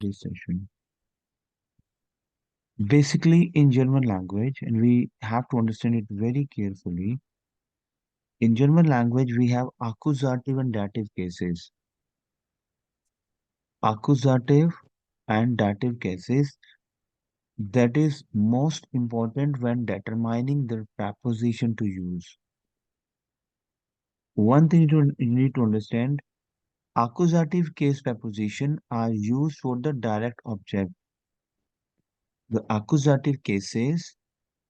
this session. Basically, in German language, and we have to understand it very carefully. In German language, we have accusative and dative cases. Accusative and dative cases, that is most important when determining the preposition to use. One thing you need to understand, accusative case preposition are used for the direct object. The accusative cases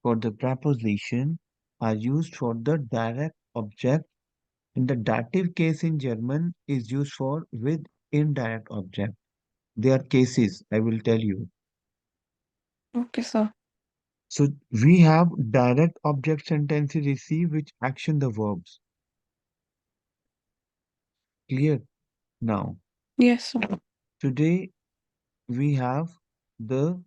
for the preposition are used for the direct object, and the dative case in German is used for with indirect object. They are cases, I will tell you. Okay, sir. So we have direct object sentences receive which action the verbs. Clear? Now, Yes, sir. today we have the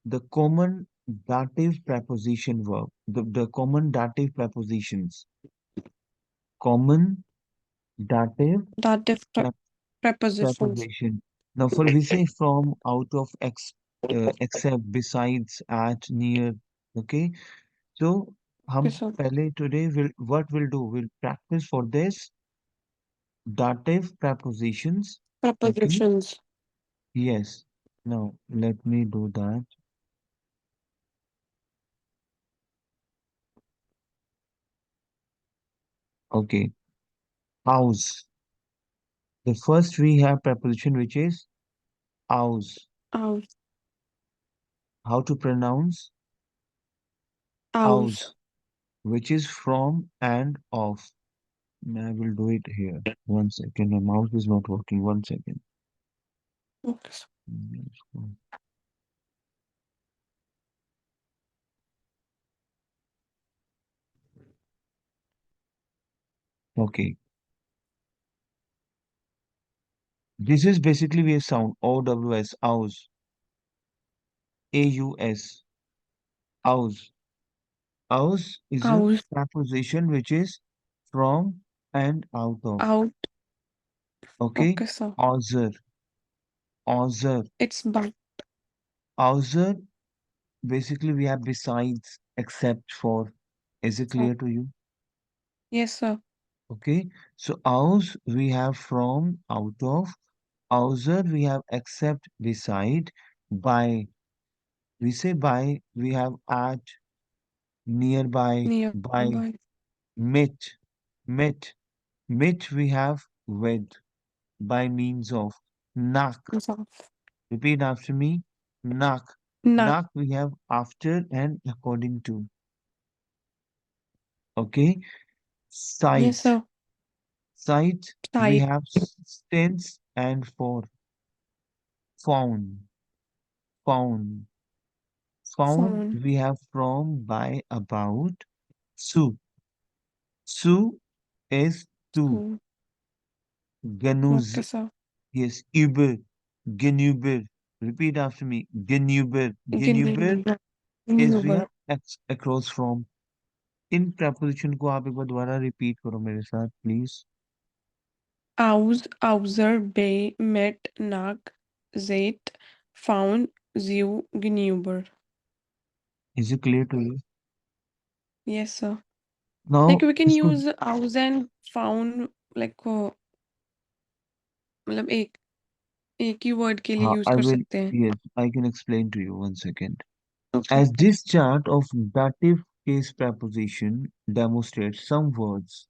the common dative preposition verb, the common dative prepositions. Common dative Dative prepositions. preposition. Now, for we say from, out of, except, besides, at, near. Okay. So, Okay, हम sir. पहले today will what we'll do? We'll practice for this dative prepositions. Okay. Prepositions. Yes. Now, let me do that. Okay. House. The first we have preposition which is house. Aus. How to pronounce Aus. house, which is from and of. I will do it here. One second. My mouse is not working. One second. Okay, sir. Okay. This is basically we sound OWS, aus, AUS, aus. Aus is a Aus. preposition which is from and out of. Out. Okay. Okay, sir. Außer, außer, It's by. außer. Basically, we have besides, except for. Is it So, clear to you? yes, sir. Okay. So aus we have from, out of. Außer we have except, beside. By, we say by, we have at, nearby, by. Nearby. Mit, mit, mit we have with, by means of. Nach, So, repeat after me. Nach, not. nach we have after and according to. Okay. Yes, Sight, sir. sight we Side. have since and for. Found, found, found Phone. we have from, by, about. Su, su is to. So, Ganuz, okay, sir. yes, über, gegenüber. Repeat after me. Gegenüber, gegenüber Gegenüber. is we Gegenüber. have across from. In preposition को आप एक बार दोबारा repeat करो मेरे साथ please. Aus, außer, bei, mit, nach, seit, found, zu, gegenüber. Is it clear to you? Yes, sir. Like Now we can इसको, use aus and found like मतलब एक ही वर्ड के लिए हाँ, यूज I कर will, सकते हैं. yes, I can explain to you. One second. Okay. As this chart of dative case preposition demonstrates, some words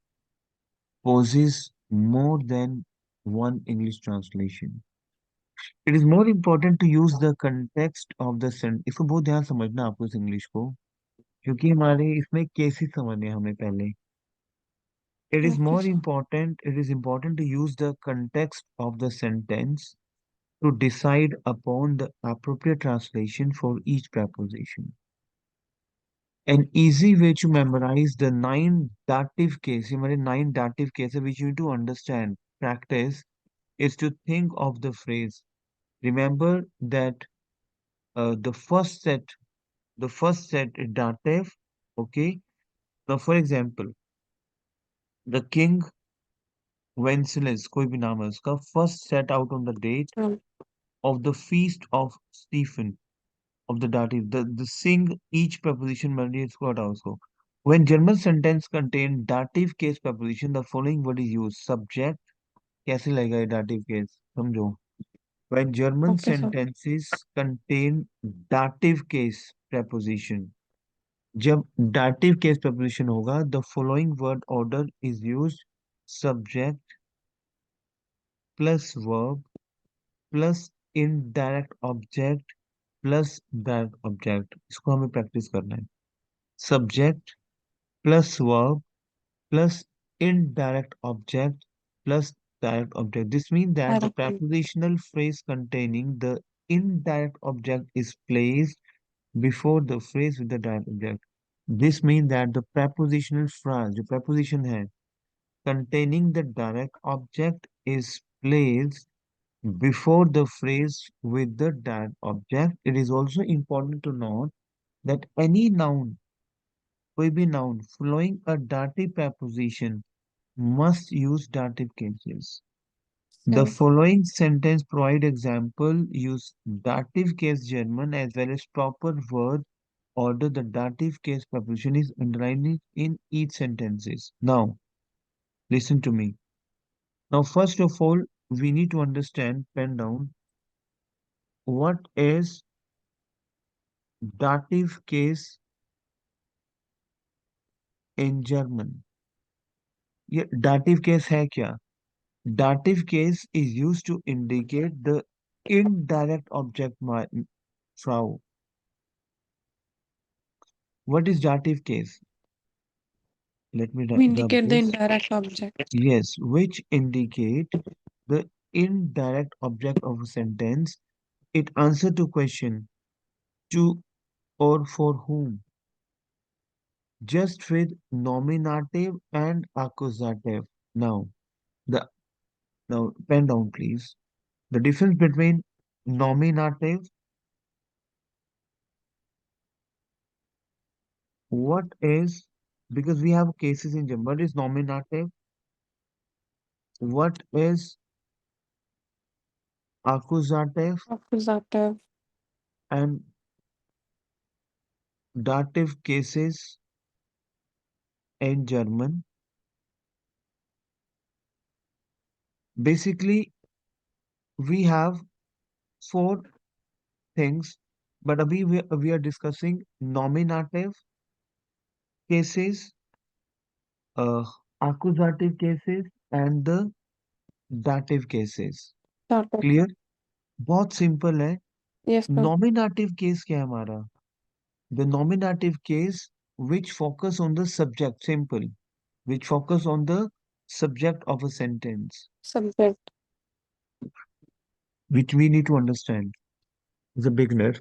possess more than one English translation. It is more important to use the context of the sentence. इसको बहुत ध्यान समझना आपको इस English को, क्योंकि हमारे इसमें केसेस समझने हैं हमें पहले. Okay, sir. It is important to use the context of the sentence to decide upon the appropriate translation for each preposition. An easy way to memorize the nine dative cases, हमारे nine dative cases which you need to understand, practice, is to think of the phrase. Remember that the first set is dative. Okay. Now, for example, the king Wenceslas, कोई भी नाम है उसका, first set out on the date. Um, of the feast of Stephen of the dative. The sing each preposition melody is got also. When German sentence contain dative case preposition, the following word is used. Subject कैसे लगेगा ये dative case? समझो. When German Okay, sir. sentences contain dative case preposition, जब dative case preposition होगा, the following word order is used. Subject plus verb plus indirect object plus direct object. इसको हमें practice करना है. Subject plus verb plus indirect object plus direct object. This means that the Directly. prepositional phrase containing the indirect object is placed before the phrase with the direct object. This means that the prepositional phrase, the preposition है, containing the direct object is placed before the phrase with the direct object. It is also important to note that any noun, कोई भी noun following a dative preposition must use dative cases. The Same. following sentence provide example use dative case German as well as proper word order. The dative case preposition is underlined in each sentences. Now, listen to me. Now, first of all, we need to understand, pen down, what is dative case in German. ये dative case है क्या? Dative case is used to indicate the indirect object, Frau. What is dative case? Let me We rub indicate the this. indirect object. Yes, which indicate the indirect object of a sentence. It answer to question to or for whom. Just with nominative and accusative. Now, the now pen down please. The difference between nominative, what is, because we have cases in German. What is nominative? What is accusative Accusative. and dative cases in German? Basically, we have four things, but abhi we are discussing nominative cases, uh, accusative cases, and the dative cases. Dative. Clear? बहुत simple है. Yes, sir. Nominative case क्या है हमारा? The nominative case which focus on the subject, simple, which focus on the subject of a sentence, Subject. which we need to understand as a beginner.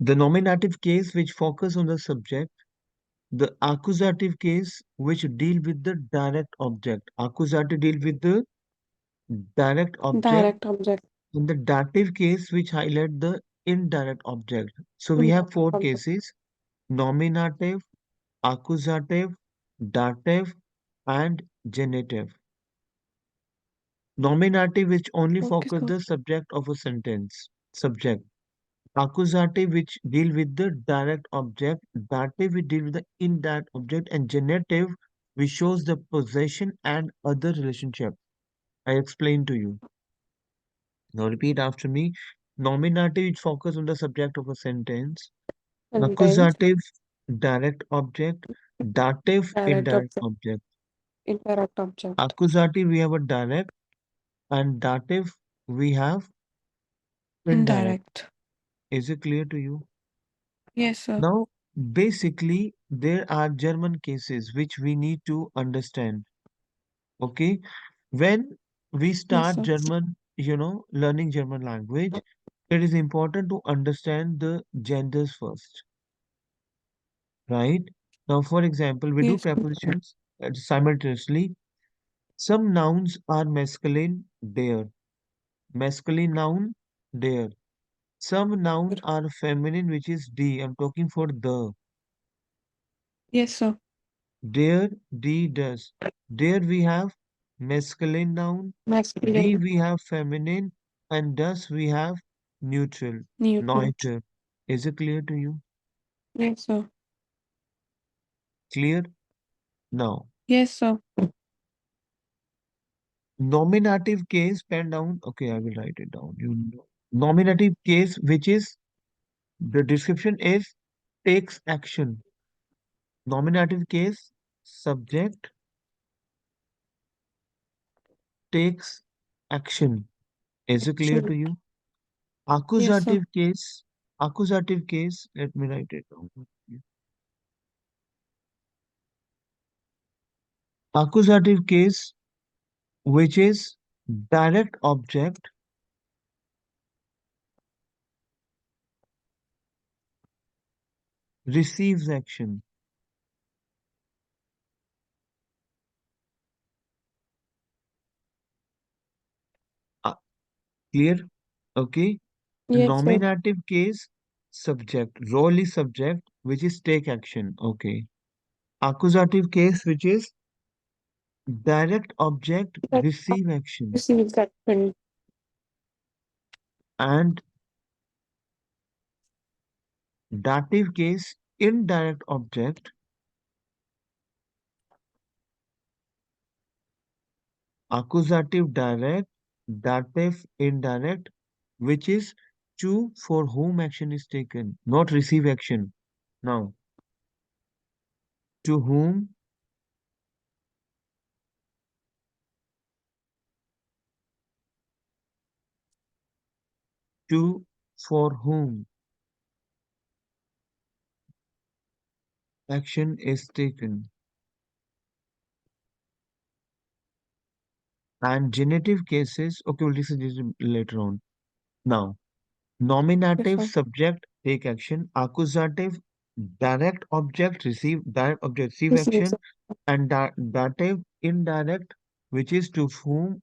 The nominative case which focus on the subject, the accusative case which deal with the direct object. Accusative deal with the direct object, Direct object. and the dative case which highlight the indirect object. So we have Indirect four object. cases: nominative, accusative, dative, and genitive. Nominative which only Okay, focus sir. the subject of a sentence. Subject. Accusative which deal with the direct object. Dative which deal with the indirect object. And genitive which shows the possession and other relationship. I explained to you. Now repeat after me. Nominative which focus on the subject of a sentence. Sentence. Accusative direct object. Dative Direct indirect object. object. Indirect object. Accusative we have a direct, and dative we have indirect. Indirect. Is it clear to you? Yes, sir. Now, basically, there are German cases which we need to understand. Okay, when we Yes, start sir. German, learning German language, it is important to understand the genders first, right? Now, for example, we do Yes, sir. prepositions simultaneously. Some nouns are masculine, there. Masculine noun, there. Some noun are feminine, which is D. I'm talking for the. Yes, sir. There, D does. There we have masculine noun. D Masculine. we have feminine. and thus we have neutral, Neutral. neuter. Is it clear to you? Yes, sir. Clear? Now, Yes, sir. nominative case, pen down. Okay, I will write it down. You know. Nominative case, which is the description is takes action. Nominative case, subject takes action. Is it clear to Action. you? Yes, sir. Accusative case, let me write it down. Accusative case, which is direct object receives action. Uh, Clear? Okay. Yes, sir. Nominative case, subject, role is subject, which is take action. Okay. Accusative case, which is direct object That receive action. receives action. And dative case, indirect object, accusative direct, dative indirect, which is to for whom action is taken, not receive action. Now, to whom, to for whom action is taken. And genitive cases, okay, we'll discuss this later on. Now, Yes, nominative sir. subject take action, accusative direct object receive Receives. action, and dative indirect, which is to whom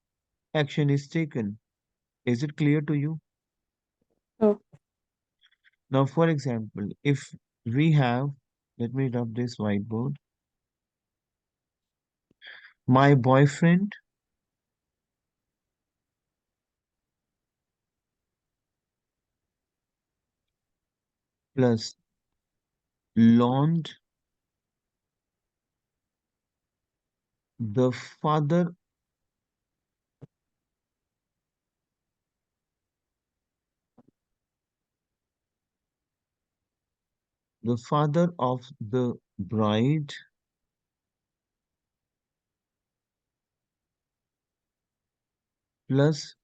action is taken. Is it clear to you? So, Now, for example, if we have, let me rub this whiteboard, my boyfriend plus loaned the father, the father of the bride plus,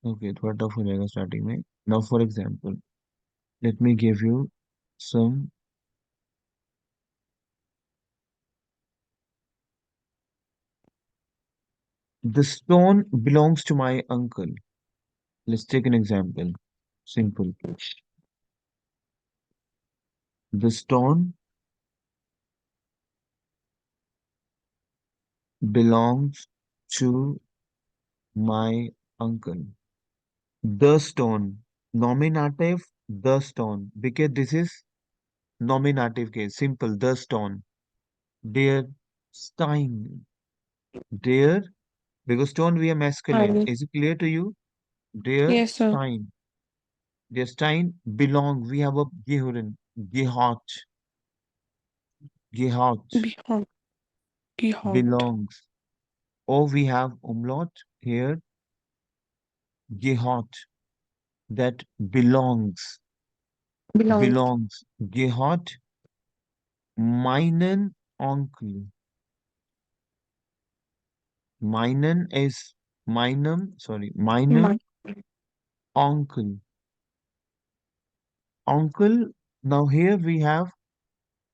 okay, थोड़ा tough हो जाएगा starting में. Now, for example, let me give you some, the stone belongs to my uncle. Let's take an example. Simple. The stone belongs to my uncle. The stone, nominative, the stone, because this is nominative case, simple, the stone. Der Stein, der, because stone we are masculine. I. Is it clear to you? Der Yes, sir. Stein, der Stein belong. We have a gehören, gehört, gehört, Beyond. Beyond. belongs. Or we have umlaut here, gehört, that belongs, Belongs. belongs. Gehört meinen Onkel. Meinen is My. meinem Onkel. Uncle, now here we have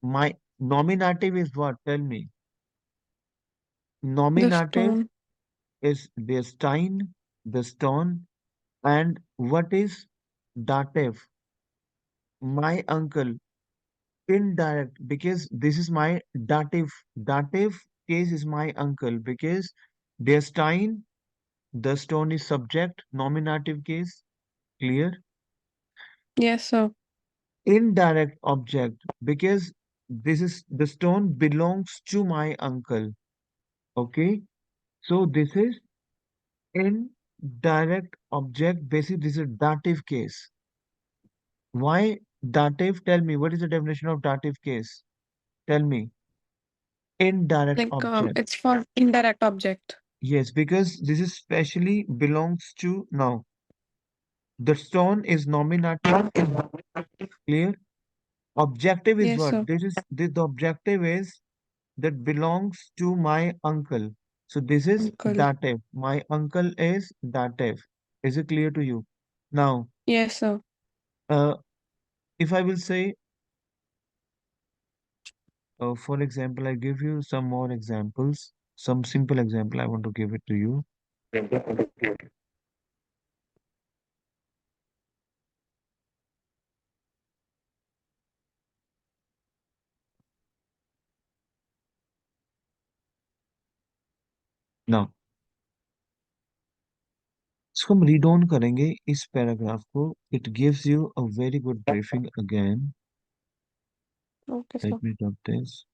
my nominative is what? Tell me. The Nominative stone. is the Stein, the stone, and what is dative? My uncle. Indirect, because this is my dative. Dative case is my uncle because der Stein, the stone is subject, nominative case, clear? Yes, sir. Indirect object because this is the stone belongs to my uncle. Okay, So this is indirect object. Basically, this is dative case. Why dative? Tell me, what is the definition of dative case? Tell me. Indirect Like object. it's for indirect object. Yes, because this is specially belongs to now. The stone is nominative. Clear? Objective is Yes, what? sir. The objective is that belongs to my uncle. So this is Uncle. dative. My uncle is dative. Is it clear to you? Now, Yes, sir. uh, if I will say, for example, I give you some more examples, some simple example I want to give it to you. Now, इसको हम read on करेंगे इस paragraph को. It gives you a very good briefing again. Okay, sir. Let me drop this.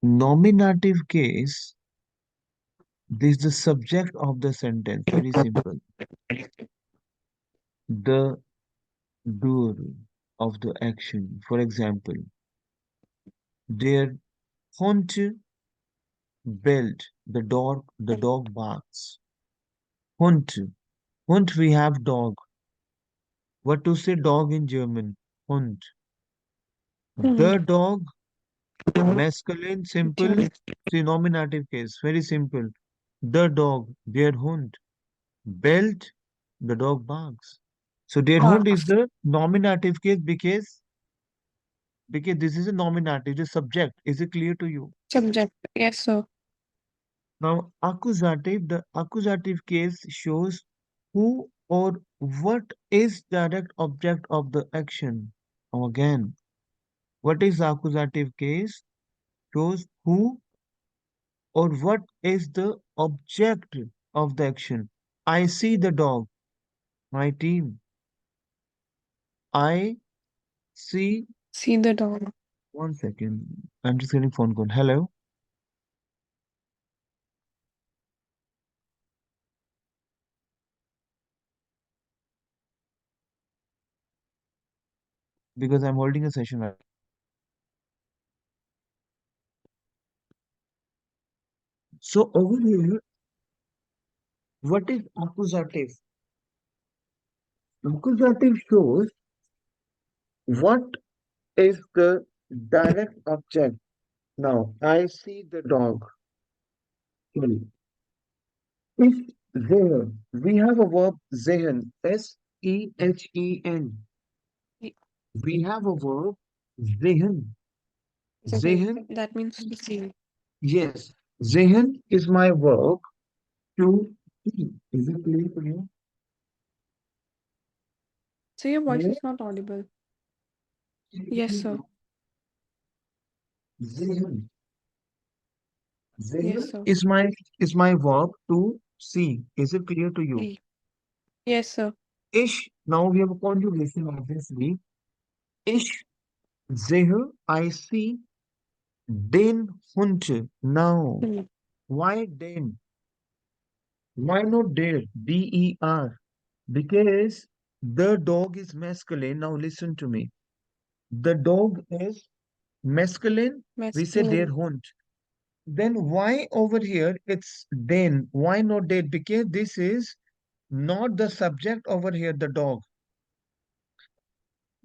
Nominative case. This is the subject of the sentence. Very simple. The doer of the action. For example, their hunt belt. The dog barks. Hunt. Hunt, we have dog. What to say dog in German? Hund. Hmm. The dog, masculine, simple. Okay. See, nominative case. Very simple. The dog, their hund. Belt, the dog barks. So their hund is Box. the nominative case because this is a nominative, the subject. Is it clear to you? Subject. Yes, sir. Now, accusative, the accusative case shows who or what is direct object of the action. Now again, what is accusative case? Shows who or what is the object of the action. I see the dog, my team. I see, See the dog. one second. I'm just getting phone call. Hello, because I'm holding a session right. So over here, what is accusative? Accusative shows what is the direct object. Now, I see the dog. Sorry. If there, we have a verb zehen, Sehen. Y- We have a verb zehen. Second. Zehen, That means to see. yes. Zehen is my verb to see. Is it clear to you? So your voice Clear? is not audible. Yes, sir. Zehen. Yes, Zehen sir. is my verb to see. Is it clear to you? See. Yes, sir. Ish. Now we have a conjugation obviously. Ish. Zehe. I see. Den Hund. Now, Hmm. why den? Why not der? Der. Because the dog is masculine. Now listen to me. The dog is masculine. We say der Masculine. Hund. Then why over here it's den? Why not der? Because this is not the subject over here, the dog.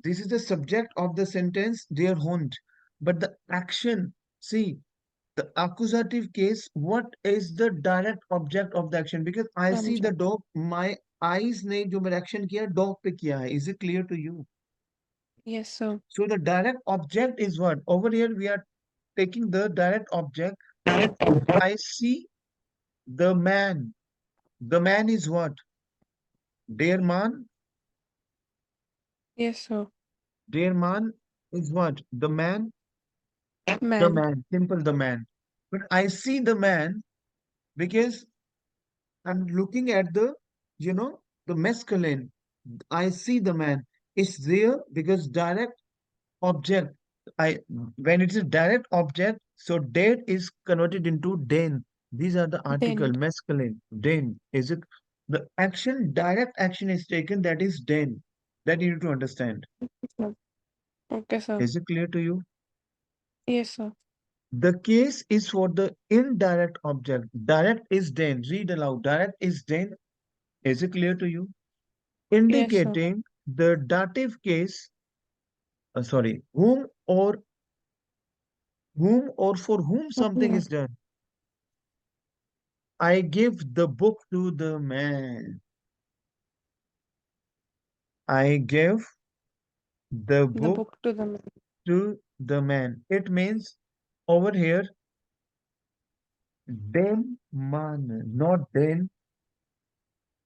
This is the subject of the sentence, der Hund. But the action, see, the accusative case, what is the direct object of the action? Because I see the Subject. dog, my eyes ने जो मेरा action किया dog पे किया है. Is it clear to you? Yes, sir. So the direct object is what? Over here we are taking the direct object. I see the man. The man is what? Their man. Yes, sir. Their man is what? The man. The Man. man. Simple the man. But I see the man because I'm looking at the masculine. I see the man. It's there because direct object. When it's a direct object, So date is converted into den. These are the article Then. masculine. Den is it the action direct action is taken that is den. That you need to understand. Sir. Okay, sir. Is it clear to you? Yes, sir. The case is for the indirect object. Direct is den. Read aloud. Direct is den. Is it clear to you? Yes, sir. Indicating the dative case, sorry, whom or for whom something Yeah. is done. I give the book to the man. I give the The book book to the man. to the man. It means over here, dem man, not den,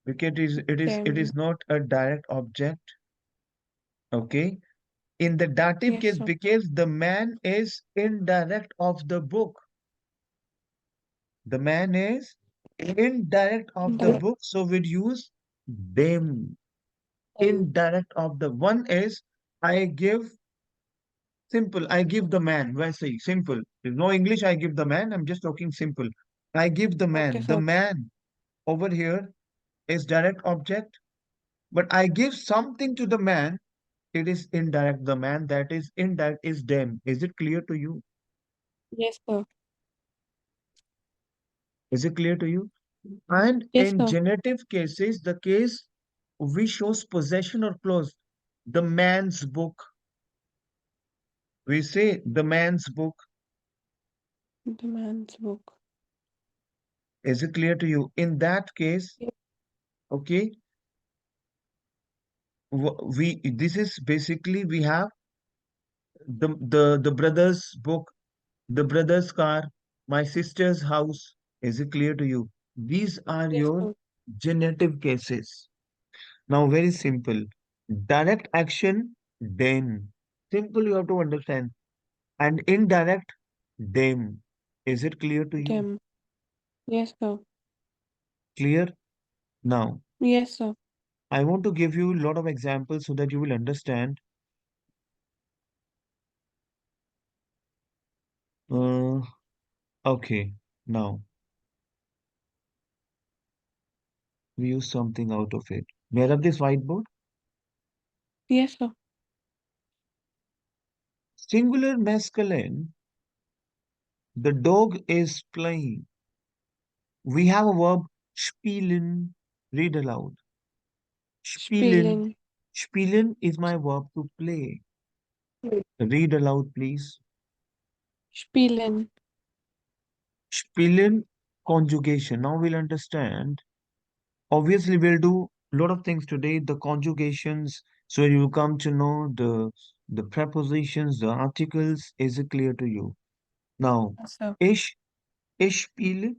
because it is Them. not a direct object. Okay. In the dative Yes, case, sir. because the man is indirect of the book. The man is indirect of the The book, so we'd use them. them. Indirect of the one is I give simple. I give the man. Why say simple? There's no English. I give the man. I'm just talking simple. I give the Okay, man. The sir. man over here is direct object, but I give something to the man. It is indirect. The man that is indirect is them. Is it clear to you? Yes, sir. Is it clear to you? And Yes, in sir. genitive cases, the case we shows possession or close. The man's book. We say the man's book. The man's book. Is it clear to you? In that case, Ye- okay, we this is basically we have the brother's book, the brother's car, my sister's house. Is it clear to you? These are Yes, your sir. genitive cases. Now, very simple. Direct action, then. Simple, you have to understand. And indirect, them. Is it clear to you? Them. Yes, sir. Clear? Now, Yes, sir. I want to give you a lot of examples so that you will understand. Uh, okay, now we use something out of it. May I have this whiteboard? Yes, sir. Singular masculine, the dog is playing. We have a verb, spielen. Read aloud. Spielen. Spielen. Spielen is my verb to play. Read aloud, please. Spielen. Spielen conjugation. Now we'll understand. Obviously, we'll do a lot of things today. The conjugations, so you'll come to know the prepositions, the articles. Is it clear to you? Now, Yes, sir. ich, ich spiele,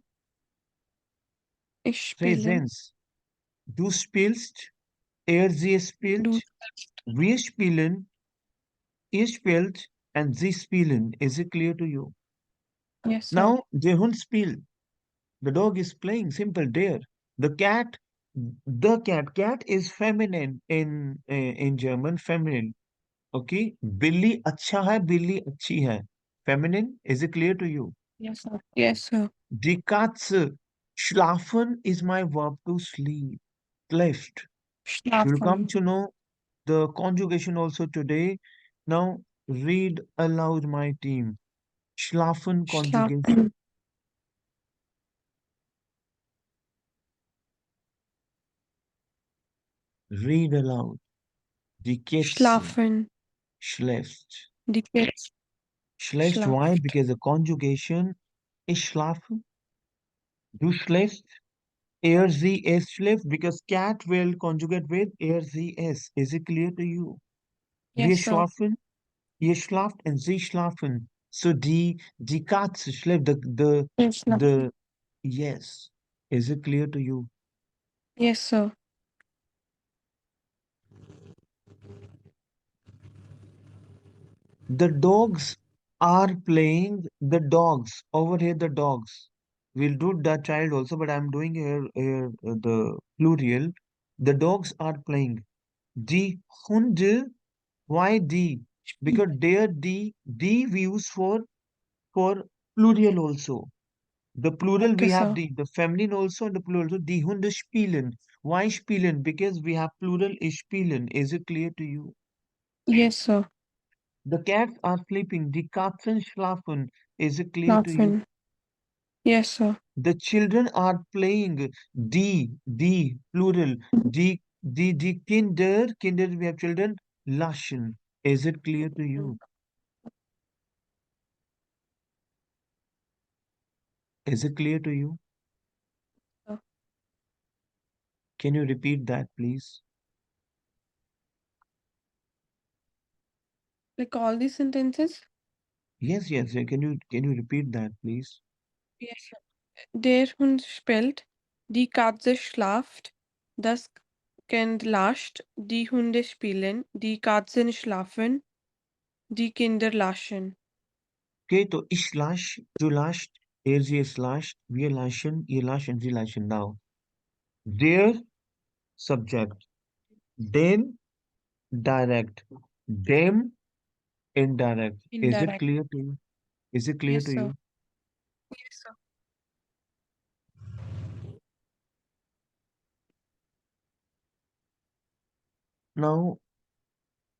Ich spielen. Präsenz. Du spielst, sie Du. spielt, wir spielen, ihr spielt, and sie spielen. Is it clear to you? Yes, sir. Now, der Hund spielt. The dog is playing. Simple there. The cat, cat is feminine in German. Feminine. Okay. बिल्ली अच्छा है. बिल्ली अच्छी है. Feminine. Is it clear to you? Yes, sir. Yes, sir. Die Katze. Schlafen is my verb to sleep. Left. You'll come Schlafen. to know the conjugation also today. Now read aloud, my team. Schlafen conjugation. Schlafen. Read aloud. Die Katze Schlafen. schläft. Die Katze Schlecht, why? schlaft. Because the conjugation is schlafen. Du schläfst. Er, sie, es schläft. Because cat will conjugate with er, sie, es. Is it clear to you? Wir Yes, sir. schlafen, ihr schlaft, and sie schlafen. So die Katze schläft. Schlafen. The, yes. Is it clear to you? Yes, sir. The dogs are playing. The dogs. Over here, the dogs. We'll do the child also, but I'm doing here the plural. The dogs are playing. Die Hunde, why die? Because Spielen. there die we use for Plural also. The plural we Okay, have sir. the feminine also and the plural also. Die Hunde spielen. Why spielen? Because we have plural is spielen. Is it clear to you? Yes, sir. The cats are sleeping. Die Katzen schlafen. Is it clear to you? Laughing. Yes, sir. The children are playing. Die, plural. Die Kinder, we have children. Laschen. Is it clear to Mm. you? Is it clear to you? So, Can you repeat that, please? like all these sentences? Yes. Can you repeat that, please? Yes, sir. Der Hund spielt, die Katze schlaft, das Kind lacht, die Hunde spielen, die Katzen schlafen, die Kinder lachen. Okay, so ich lasch, du laschst, sie es lascht, wir laschen, ihr laschen, sie laschen. Now, their subject, then direct, them indirect. Is it Indirect. clear to you? Is it clear Yes, to sir. you? Yes, sir. Now,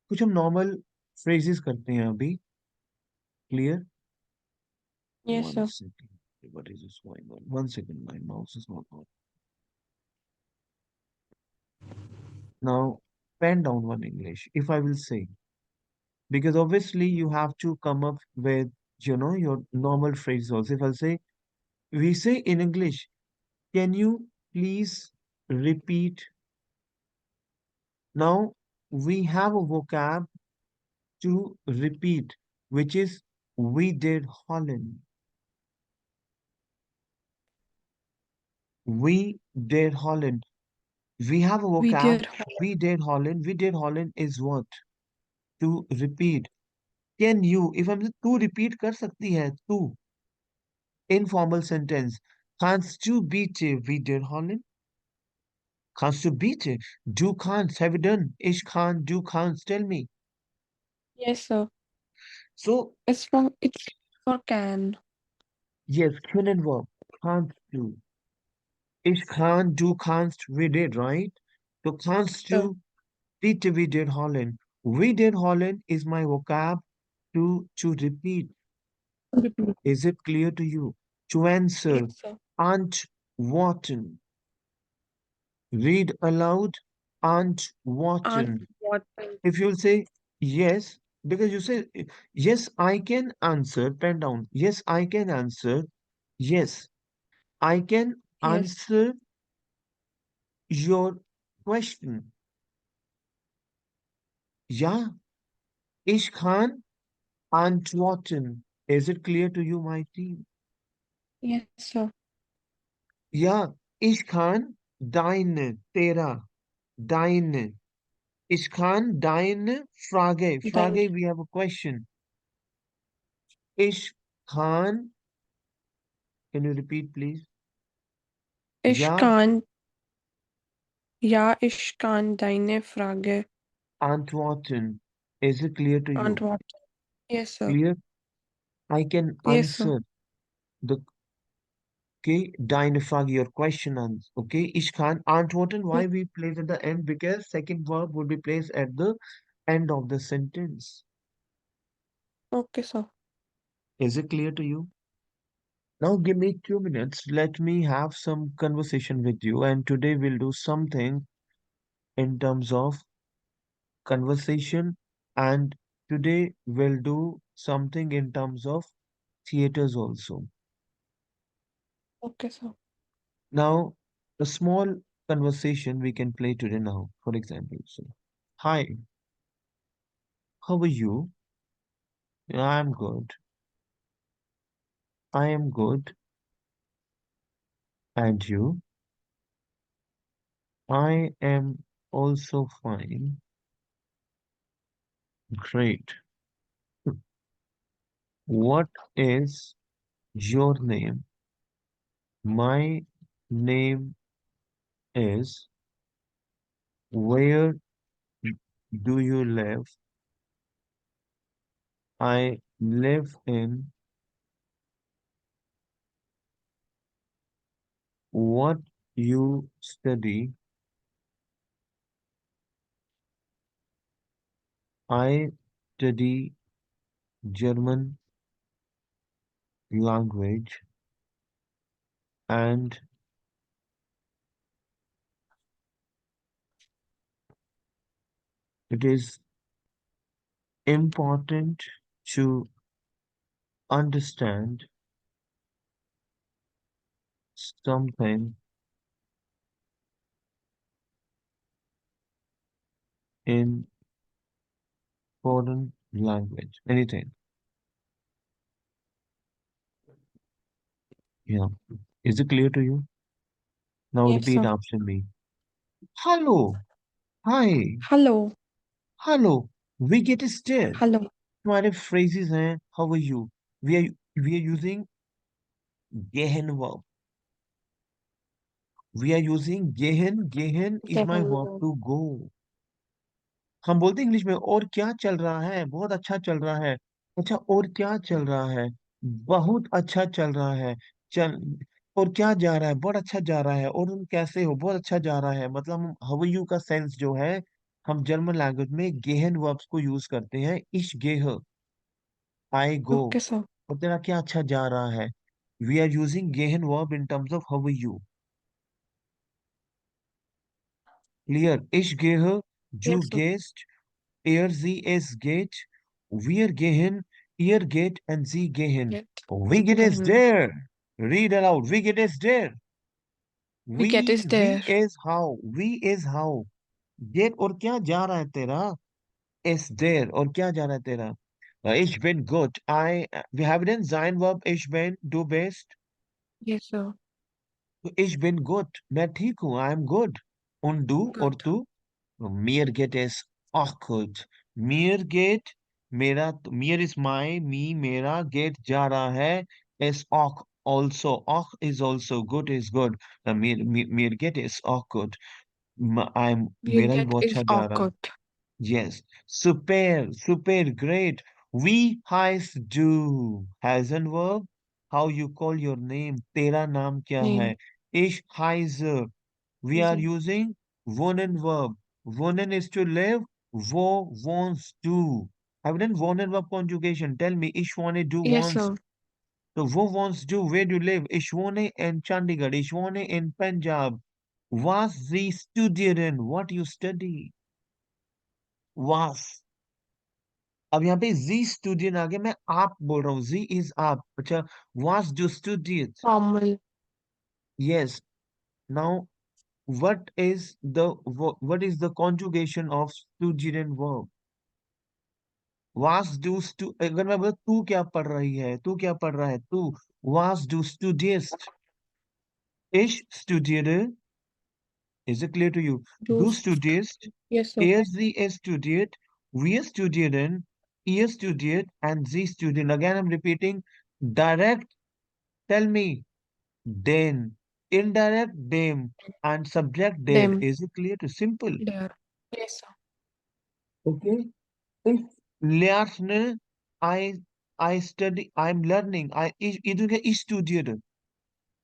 कुछ हम normal phrases करते हैं अभी. Clear? Yes, One sir. second. What is this going on? 1 second. My mouse is not on. Now, pen down one English. If I will say, because obviously you have to come up with, your normal phrase also. If I'll say, we say in English, can you please repeat? Now, we have a vocab to repeat, which is we did Holland. We did Holland. We have a We vocab. did Holland. We did Holland. We did Holland is what? To repeat. Can you, if I'm to repeat कर सकती है, to informal sentence. Kannst du bitte wieder Holland? Kannst du bitte? Du kannst. Have you done? Ich kann. Du kannst. Tell me. Yes, sir. So, It's for can. yes, können verb. Kannst du. Ich kann. Du kannst. We did, right? So, kannst Sir. du bitte we did Holland? We did Holland is my vocab to repeat. Repeat. Is it clear to you? To Yes, answer. sir. Antworten. Read aloud. And Antworten. what? If you'll say yes, because you say yes, I can answer, pen down. Yes, I can answer. Yes, I can Yes. answer your question. Ja, ich kann antworten. Is it clear to you, my team? Yes, sir. Ja, ich kann tera, deine. Ich kann deine Dine. Frage, we have a question. Ich kann, can you repeat, please? Ich Ja, kann, ja, ich kann deine Frage antworten. Is it clear to you? antworten. Yes, sir. Clear? I can Yes, sir. answer the deine Frage, your question. Okay, ich kann antworten. Yes. Why we place at the end? Because second verb would be placed at the end of the sentence. Okay, sir. Is it clear to you? Now give me 2 minutes. Let me have some conversation with you. And today we'll do something in terms of conversation. And today we'll do something in terms of theaters also. Okay, sir. Now, a small conversation we can play today now, for example. So, hi, how are you? "Yeah, I'm good. I am good. And you? I am also fine. Great. What is your name? My name is. Where do you live? I live in what you study. I study German language and it is important to understand something in foreign language. Anything. Yeah. Is it clear to you? Now Yes, repeat sir. after me. Hello. Hi. Hello. Hello. We get stare. Hello. हमारे phrases हैं. How are you? We are using gehen verb. We are using gehen. Gehen is my verb Gehenweg. to go. हम बोलते हैं English में और क्या चल रहा है, बहुत अच्छा चल रहा है। अच्छा, और क्या चल रहा है, बहुत अच्छा चल रहा है। चल, और क्या जा रहा है, बहुत अच्छा जा रहा है। और तुम कैसे हो, बहुत अच्छा जा रहा है। मतलब हम हाउ यू का सेंस जो है, हम जर्मन लैंग्वेज में गेहन वर्ब्स को यूज करते हैं। इश गेह, आई गो। Okay, sir. और तेरा क्या अच्छा जा रहा है। वी आर यूजिंग गेहन verb in terms of how you. Clear? इश गेह, जू Yes, sir. गेस्ट, er sie es geht, wir gehen, ihr geht, and sie gehen. Get. We get is Gehen. there. Read aloud. We get is there. We get is We there. is how. We is how. Get और क्या जा रहा है तेरा? Is there और क्या जा रहा है तेरा? Ich bin gut. Wir haben den sein Verb ich bin, du bist. Yes, sir. तो ich bin gut. मैं ठीक हूँ. I am good. Und du और Good. तू? Mir geht es auch gut. Mir geht, मेरा, mir is my, me, मेरा, get जा रहा है, is auch also, auch is also, good is good. Mir geht es auch gut. Wir मेरा भी get बहुत अच्छा is जा auch रहा है. good. Yes. Super, super, great. We heißt du. Has an verb. How you call your name. तेरा नाम क्या है? Name. Ich heiße. We Is are a using wohnen verb. Wohnen is to live. Wo wants to. I've done wohnen verb conjugation. Tell me, ich wohne, du Yes, wants. sir. So wo wants to, where do you live? Ich wohne in Chandigarh. Ich wohne in Punjab. Was Sie studieren? What you study? Was. अब यहाँ पे जी स्टूडियन आ गया, मैं आप बोल रहा हूँ, जी इज आप। अच्छा, वाज डू स्टूडियत। Formal. Yes. Now what is the conjugation of स्टूडियन वर्ब? वाज डू स्टू, अगर मैं बोला तू क्या पढ़ रही है, तू क्या पढ़ रहा है, तू वाज डू स्टूडियस्ट। इश स्टूडियरे, is it clear to you? Do डू st- स्टूडियस्ट, Yes, sir. er sie es studiert, wir studieren, ihr studiert, and sie studieren. Again, I'm repeating. Direct, tell me. Den. Indirect, dem. And subject, der. Them. Is it clear to simple? There. Yes, sir. Okay. If lerne, I I study, I'm learning. Either ich studiere.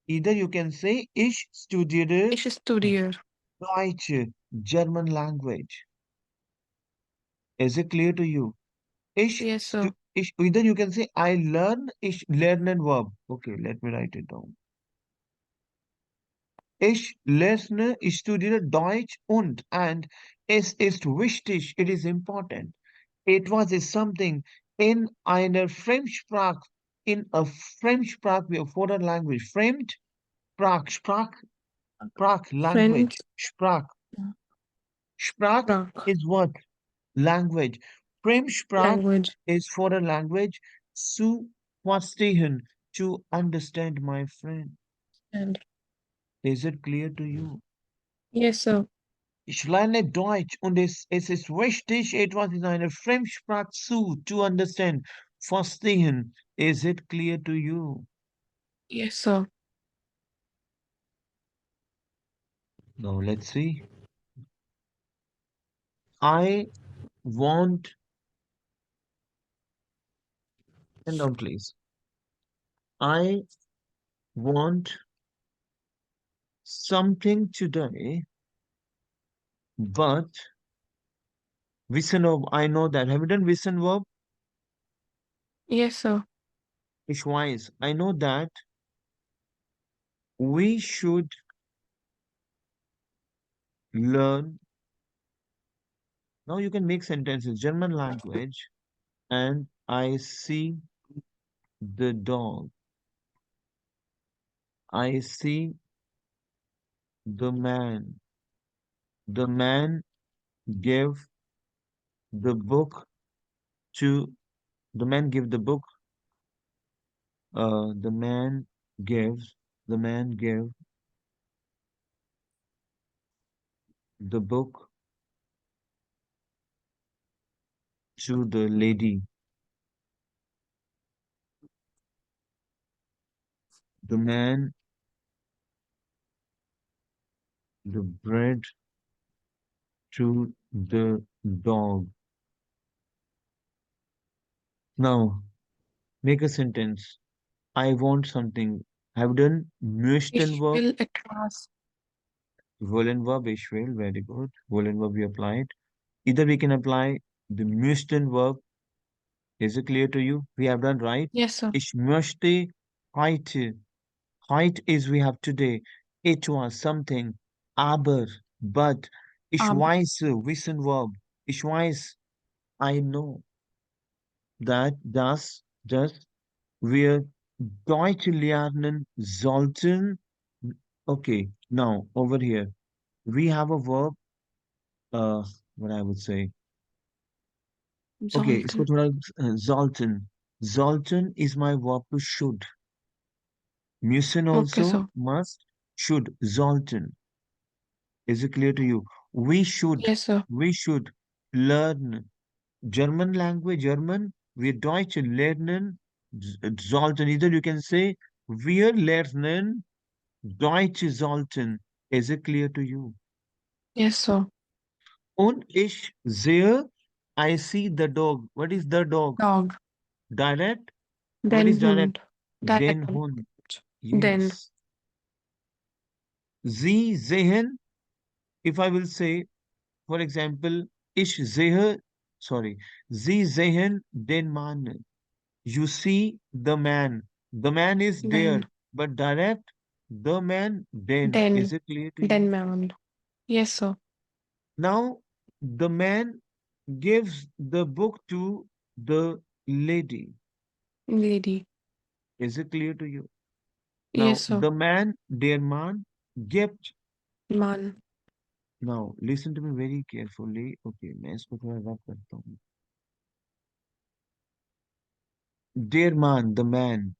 Either you can say ich studiere Ich studiere. Deutsch, German language. Is it clear to you? Yes, sir. Either you can say I learn, ich lernen verb. Okay, let me write it down. Ich lerne, ich studiere Deutsch and es ist wichtig, it is important. Etwas is something in einer Fremdsprach, in a Fremdsprach, we have foreign language. Sprach, language. Friends. Sprach Sprach. is what? Language. Fremdsprach Language. is foreign language. Zu verstehen, to understand, my friend. And Is it clear to you? yes, sir. Ich lerne Deutsch und es ist wichtig, etwas in einer Fremdsprache to understand, verstehen. Is it clear to you? Yes, sir. Now let's see. I want, stand down please. I want something today, but wissen verb, I know that. Have you done wissen verb? Yes, sir. Ich weiß. I know that we should learn. Now you can make sentences. German language, and I see the dog. I see the man. The man gave the book to the man give the book. The man gives. The man gave the book to the lady. The man the bread to the dog. Now make a sentence. I want something. I've done möchten Ich verb, will etwas. wollen verb, ich will. Very good. Wollen verb we applied. Either we can apply the möchten verb. Is it clear to you? We have done right. Yes, sir. Ich möchte heute. Heute is we have today. Etwas something. Aber, but. Ich Aber. weiß, wissen verb. Ich weiß, I know that, das, wir Deutsch lernen sollten. Okay, now over here we have a verb. What I would say. Okay, इसको Sollten. थोड़ा sollten. Sollten is my verb to should. Müssen Okay, also sir. must should sollten. Is it clear to you? We should Yes, sir. we should learn German language. German. Wir Deutsch lernen sollten. Either you can say wir lernen Deutsch sollten. Is it clear to you? Yes, sir. Und ich sehe, I see the dog. What is the dog? Dog. Direct? What is Then direct? Hund. Den Direct Hund. object. Then. Yes. Sie sehen, if I will say, for example, ich sehe, sorry, Sie sehen den Mann. You see the man. The man is there, Then. but direct, the man, then. Is Then. it clear to you? Then man. Yes, sir. Now, the man gives the book to the lady. Lady. Is it clear to you? Yes, Now, sir. the man, their man, gift. Man. Now, listen to me very carefully. Okay, मैं इसको थोड़ा रब करता हूँ. Dear man, the man.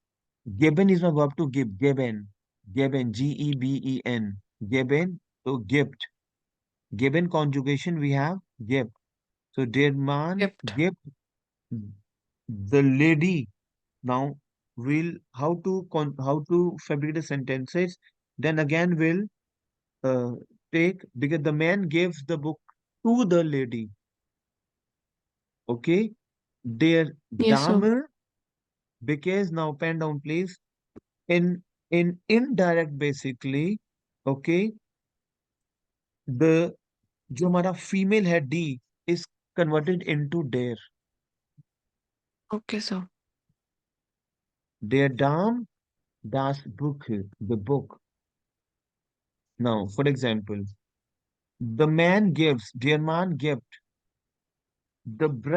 Geben is my verb to give. Geben. Geben. Geben. Geben. So gift. Given conjugation we have gift. So dear man, Gift. gift the lady. Now we'll how to fabricate the sentences. Then again we'll uh, take because the man gives the book to the lady. Okay, their Yes, sir. Dame because now pen down please. In indirect basically. Okay, the जो हमारा female है D is converted into Okay, sir. their Dame das Buch the book. Now for example. The man gives, dear man gift, the